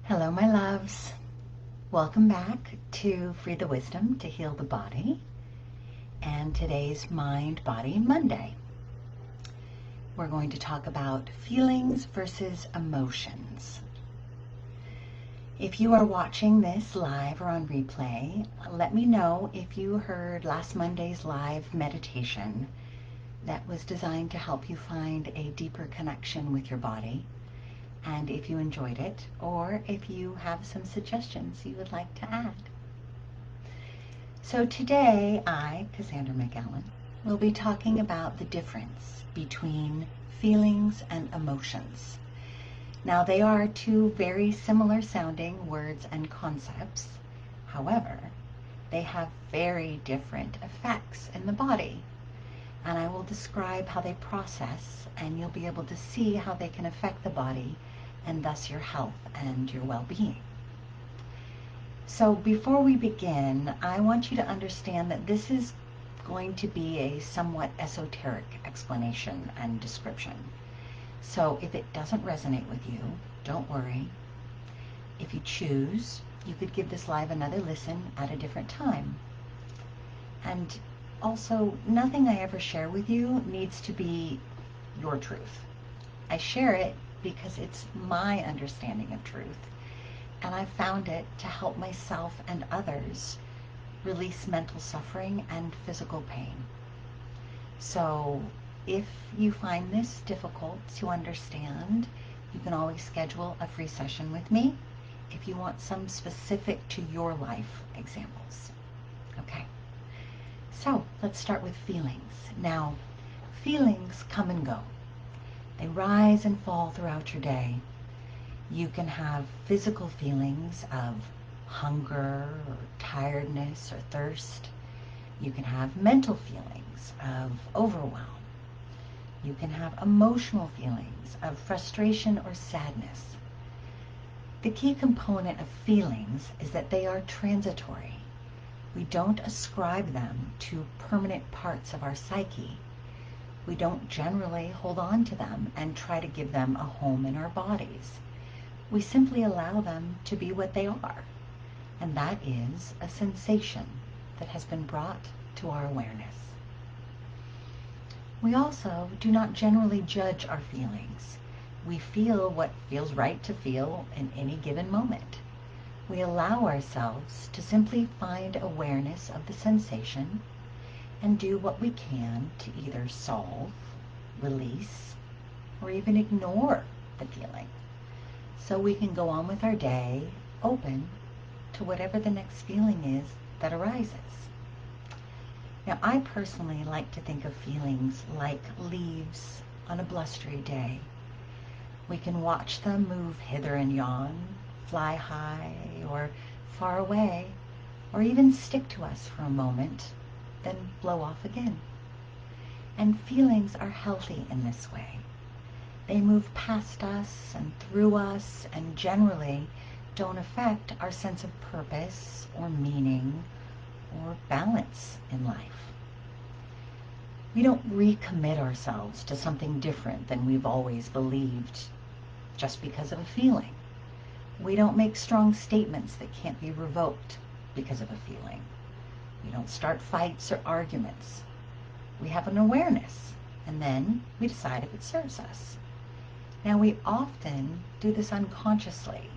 Hello, my loves. Welcome back to Free the Wisdom to Heal the Body. And today's Mind Body Monday. We're going to talk about feelings versus emotions. If you are watching this live or on replay, let me know if you heard last Monday's live meditation that was designed to help you find a deeper connection with your body. And if you enjoyed it, or if you have some suggestions you would like to add. So today, I, Cassandra McAllen, will be talking about the difference between feelings and emotions. Now, they are two very similar sounding words and concepts. However, they have very different effects in the body. And I will describe how they process, and you'll be able to see how they can affect the body and thus your health and your well-being. So before we begin, I want you to understand that this is going to be a somewhat esoteric explanation and description. So if it doesn't resonate with you, don't worry. If you choose, you could give this live another listen at a different time. And also, nothing I ever share with you needs to be your truth. I share it because it's my understanding of truth, and I found it to help myself and others release mental suffering and physical pain. So if you find this difficult to understand, you can always schedule a free session with me if you want some specific to your life examples. Okay, so let's start with feelings. Now, feelings come and go. They rise and fall throughout your day. You can have physical feelings of hunger or tiredness or thirst. You can have mental feelings of overwhelm. You can have emotional feelings of frustration or sadness. The key component of feelings is that they are transitory. We don't ascribe them to permanent parts of our psyche. We don't generally hold on to them and try to give them a home in our bodies. We simply allow them to be what they are, and that is a sensation that has been brought to our awareness. We also do not generally judge our feelings. We feel what feels right to feel in any given moment. We allow ourselves to simply find awareness of the sensation and do what we can to either solve, release, or even ignore the feeling, so we can go on with our day open to whatever the next feeling is that arises. Now, I personally like to think of feelings like leaves on a blustery day. We can watch them move hither and yon, fly high or far away, or even stick to us for a moment, then blow off again. And feelings are healthy in this way. They move past us and through us and generally don't affect our sense of purpose or meaning or balance in life. We don't recommit ourselves to something different than we've always believed just because of a feeling. We don't make strong statements that can't be revoked because of a feeling. We don't start fights or arguments. We have an awareness, and then we decide if it serves us. Now, we often do this unconsciously.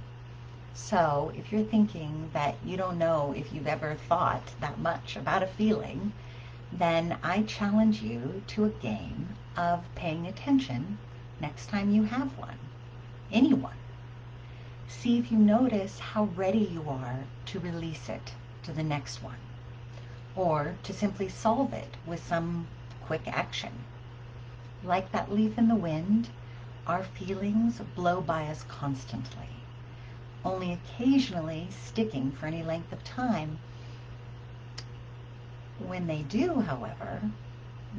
So if you're thinking that you don't know if you've ever thought that much about a feeling, then I challenge you to a game of paying attention next time you have one, anyone. See if you notice how ready you are to release it to the next one, or to simply solve it with some quick action. Like that leaf in the wind, our feelings blow by us constantly, only occasionally sticking for any length of time. When they do, however,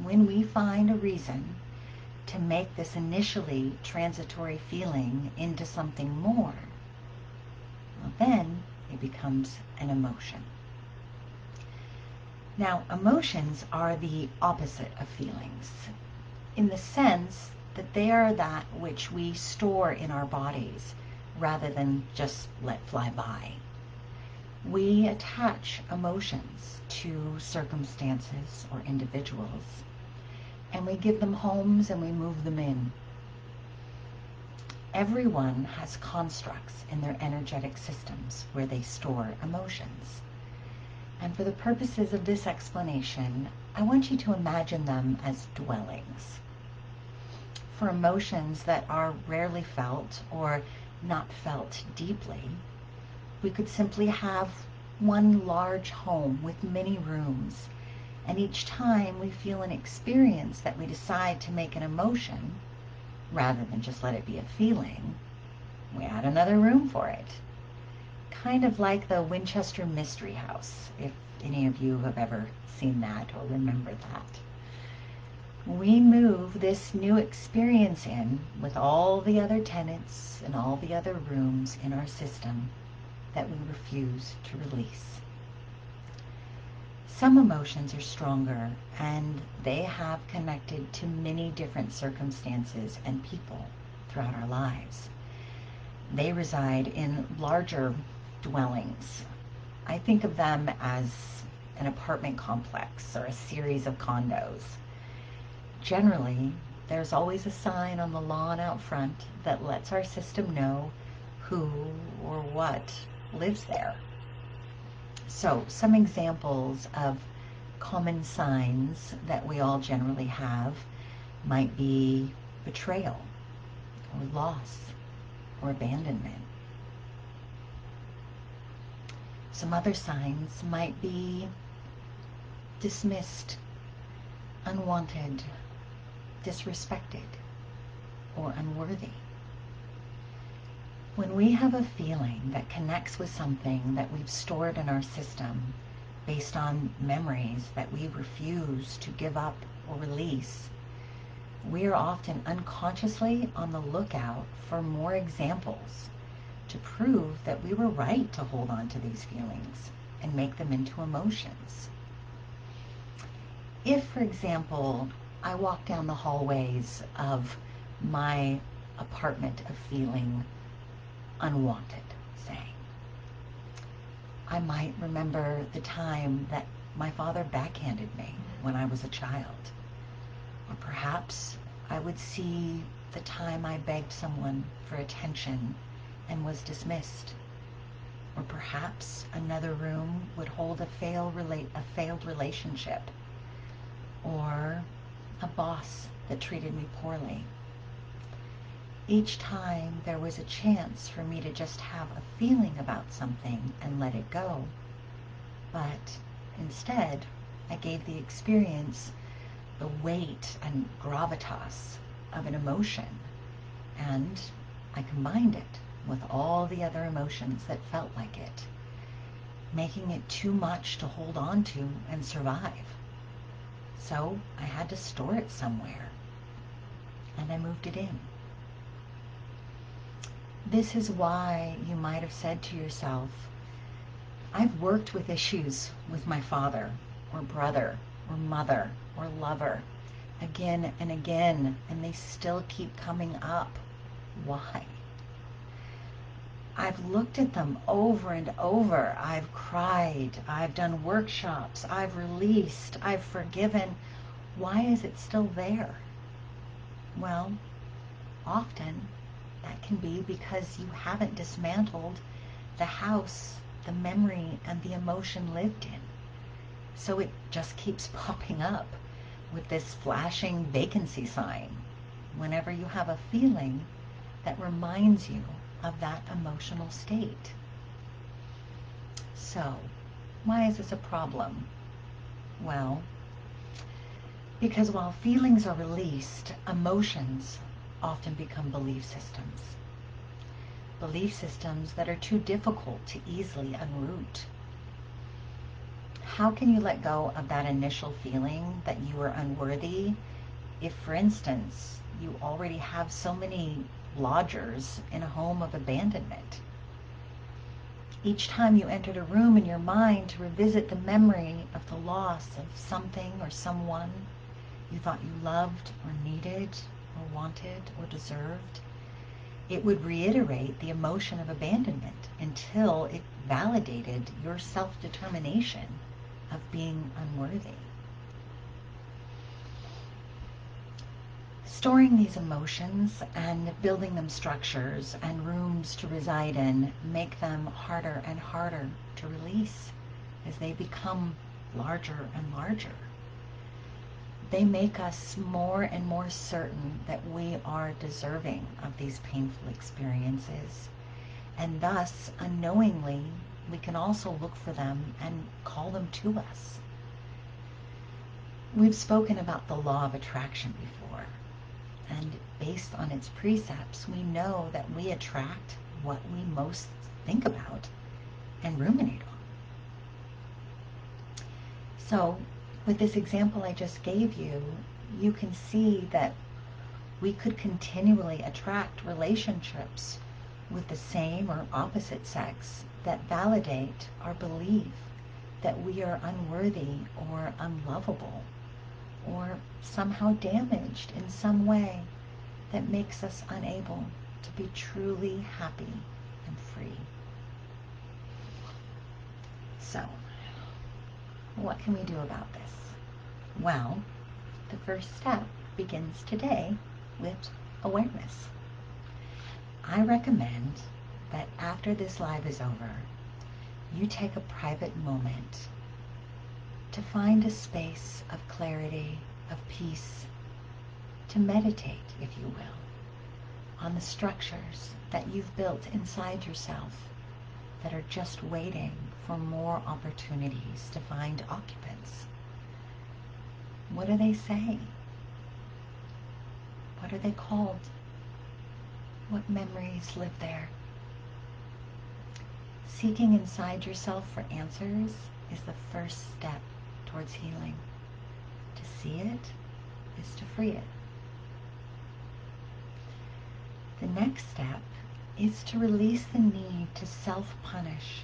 when we find a reason to make this initially transitory feeling into something more, well, then it becomes an emotion. Now, emotions are the opposite of feelings, in the sense that they are that which we store in our bodies rather than just let fly by. We attach emotions to circumstances or individuals, and we give them homes and we move them in. Everyone has constructs in their energetic systems where they store emotions. And for the purposes of this explanation, I want you to imagine them as dwellings. For emotions that are rarely felt or not felt deeply, we could simply have one large home with many rooms, and each time we feel an experience that we decide to make an emotion, rather than just let it be a feeling, we add another room for it. Kind of like the Winchester Mystery House, if any of you have ever seen that or remember that. We move this new experience in with all the other tenants and all the other rooms in our system that we refuse to release. Some emotions are stronger, and they have connected to many different circumstances and people throughout our lives. They reside in larger dwellings. I think of them as an apartment complex or a series of condos. Generally, there's always a sign on the lawn out front that lets our system know who or what lives there. So, some examples of common signs that we all generally have might be betrayal, or loss, or abandonment. Some other signs might be dismissed, unwanted, disrespected, or unworthy. When we have a feeling that connects with something that we've stored in our system based on memories that we refuse to give up or release, we are often unconsciously on the lookout for more examples to prove that we were right to hold on to these feelings and make them into emotions. If, for example, I walk down the hallways of my apartment of feeling unwanted, say, I might remember the time that my father backhanded me when I was a child. Or perhaps I would see the time I begged someone for attention and was dismissed. Or perhaps another room would hold a failed relationship, or a boss that treated me poorly. Each time there was a chance for me to just have a feeling about something and let it go. But instead, I gave the experience the weight and gravitas of an emotion, and I combined it with all the other emotions that felt like it, making it too much to hold on to and survive. So I had to store it somewhere, and I moved it in. This is why you might have said to yourself, I've worked with issues with my father, or brother, or mother, or lover, again and again, and they still keep coming up. Why? I've looked at them over and over. I've cried. I've done workshops. I've released. I've forgiven. Why is it still there? Well, often that can be because you haven't dismantled the house, the memory, and the emotion lived in. So it just keeps popping up with this flashing vacancy sign whenever you have a feeling that reminds you of that emotional state. So, why is this a problem? Well, because while feelings are released, emotions often become belief systems. Belief systems that are too difficult to easily unroot. How can you let go of that initial feeling that you are unworthy if, for instance, you already have so many lodgers in a home of abandonment? Each time you entered a room in your mind to revisit the memory of the loss of something or someone you thought you loved or needed or wanted or deserved, It would reiterate the emotion of abandonment until it validated your self-determination of being unworthy. Storing these emotions and building them structures and rooms to reside in make them harder and harder to release as they become larger and larger. They make us more and more certain that we are deserving of these painful experiences, and thus, unknowingly, we can also look for them and call them to us. We've spoken about the law of attraction before, and based on its precepts, we know that we attract what we most think about and ruminate on. So, with this example I just gave you, you can see that we could continually attract relationships with the same or opposite sex that validate our belief that we are unworthy or unlovable or somehow damaged in some way that makes us unable to be truly happy and free. So, what can we do about this? Well, the first step begins today with awareness. I recommend that after this live is over, you take a private moment to find a space of clarity, of peace, to meditate, if you will, on the structures that you've built inside yourself that are just waiting for more opportunities to find occupants. What do they say? What are they called? What memories live there? Seeking inside yourself for answers is the first step towards healing. To see it is to free it. The next step is to release the need to self-punish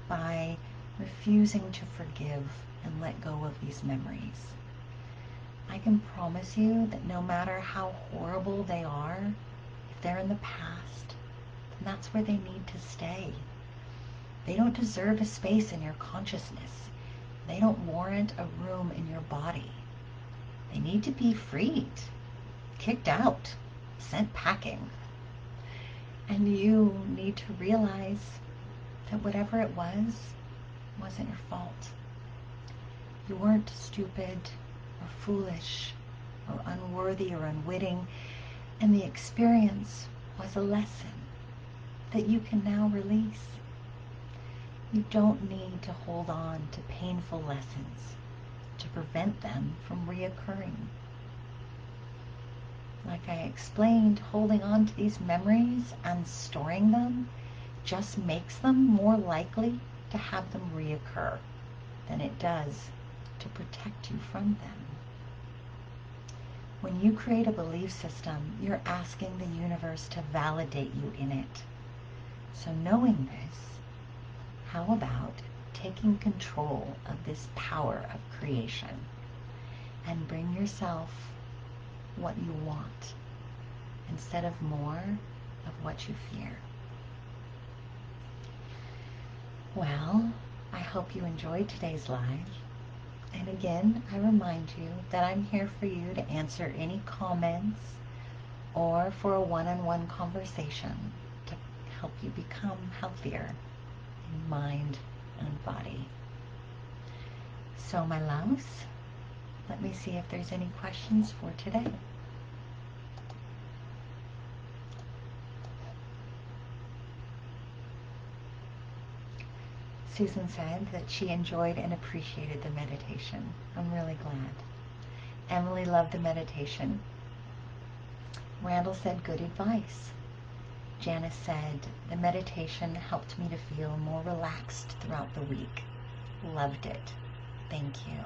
by refusing to forgive and let go of these memories. I can promise you that no matter how horrible they are, if they're in the past, then that's where they need to stay. They don't deserve a space in your consciousness. They don't warrant a room in your body. They need to be freed, kicked out, sent packing. And you need to realize that whatever it wasn't your fault. You weren't stupid or foolish or unworthy or unwitting, and the experience was a lesson that you can now release. You don't need to hold on to painful lessons to prevent them from reoccurring. Like I explained, holding on to these memories and storing them just makes them more likely to have them reoccur than it does to protect you from them. When you create a belief system, you're asking the universe to validate you in it. So knowing this, how about taking control of this power of creation and bring yourself what you want instead of more of what you fear? Well, I hope you enjoyed today's live. And again, I remind you that I'm here for you to answer any comments or for a one-on-one conversation to help you become healthier in mind and body. So my loves, let me see if there's any questions for today. Susan said that she enjoyed and appreciated the meditation. I'm really glad. Emily loved the meditation. Randall said good advice. Janice said the meditation helped me to feel more relaxed throughout the week. Loved it. Thank you.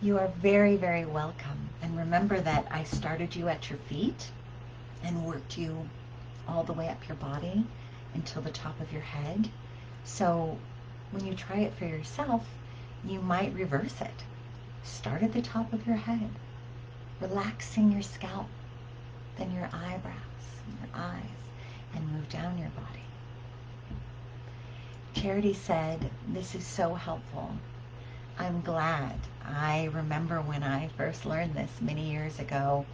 You are very, very welcome. And remember that I started you at your feet and worked you all the way up your body until the top of your head. So when you try it for yourself, you might reverse it. Start at the top of your head, relaxing your scalp, then your eyebrows, your eyes, and move down your body. Charity said, this is so helpful. I'm glad. I remember when I first learned this many years ago,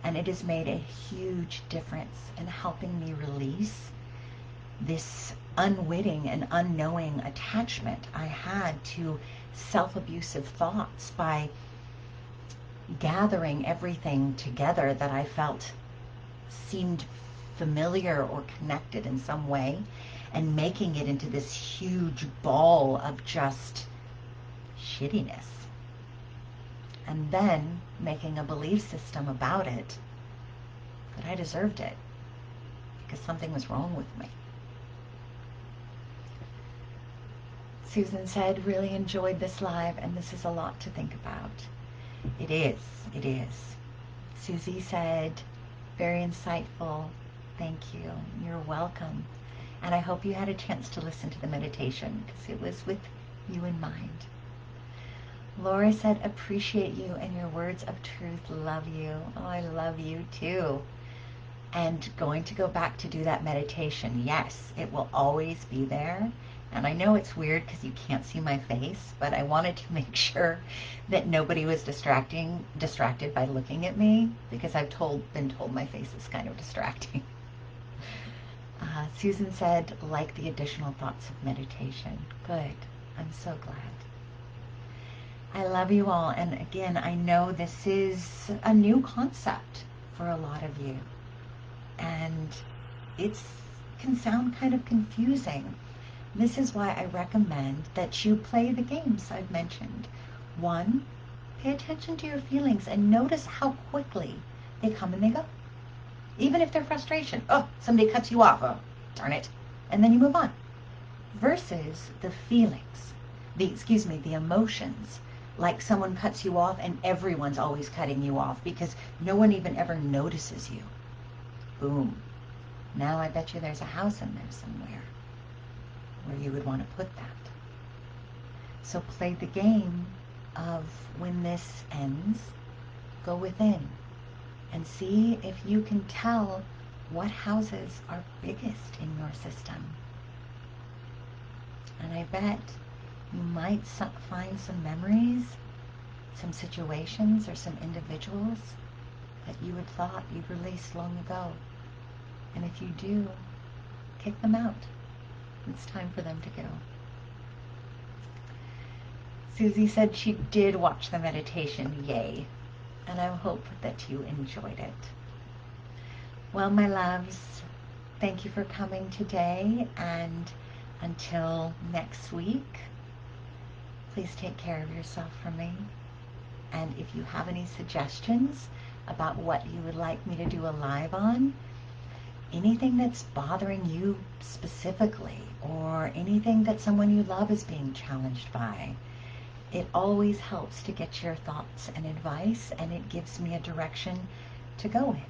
and it has made a huge difference in helping me release this unwitting and unknowing attachment I had to self-abusive thoughts by gathering everything together that I felt seemed familiar or connected in some way and making it into this huge ball of just shittiness. And then making a belief system about it that I deserved it because something was wrong with me. Susan said, really enjoyed this live, and this is a lot to think about. It is, it is. Susie said, very insightful. Thank you. You're welcome. And I hope you had a chance to listen to the meditation because it was with you in mind. Laura said, appreciate you and your words of truth. Love you. Oh, I love you too. And going to go back to do that meditation. Yes, it will always be there. And I know it's weird because you can't see my face, but I wanted to make sure that nobody was distracted by looking at me, because I've been told my face is kind of distracting. Susan said, like the additional thoughts of meditation. Good. I'm so glad. I love you all. And again, I know this is a new concept for a lot of you. And it can sound kind of confusing. This is why I recommend that you play the games I've mentioned. 1, pay attention to your feelings and notice how quickly they come and they go. Even if they're frustration. Oh, somebody cuts you off. Oh, darn it. And then you move on. Versus the feelings, the emotions. Like someone cuts you off and everyone's always cutting you off because no one even ever notices you. Boom. Now I bet you there's a house in there somewhere where you would want to put that. So play the game of when this ends, go within and see if you can tell what houses are biggest in your system. And I bet you might find some memories, some situations, or some individuals that you had thought you'd released long ago. And if you do, kick them out. It's time for them to go. Susie said she did watch the meditation. Yay. And I hope that you enjoyed it. Well, my loves, thank you for coming today. And until next week, please take care of yourself for me. And if you have any suggestions about what you would like me to do a live on, anything that's bothering you specifically, or anything that someone you love is being challenged by, it always helps to get your thoughts and advice, and it gives me a direction to go in.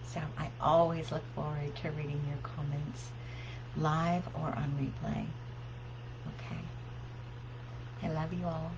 So I always look forward to reading your comments, live or on replay. Okay. I love you all.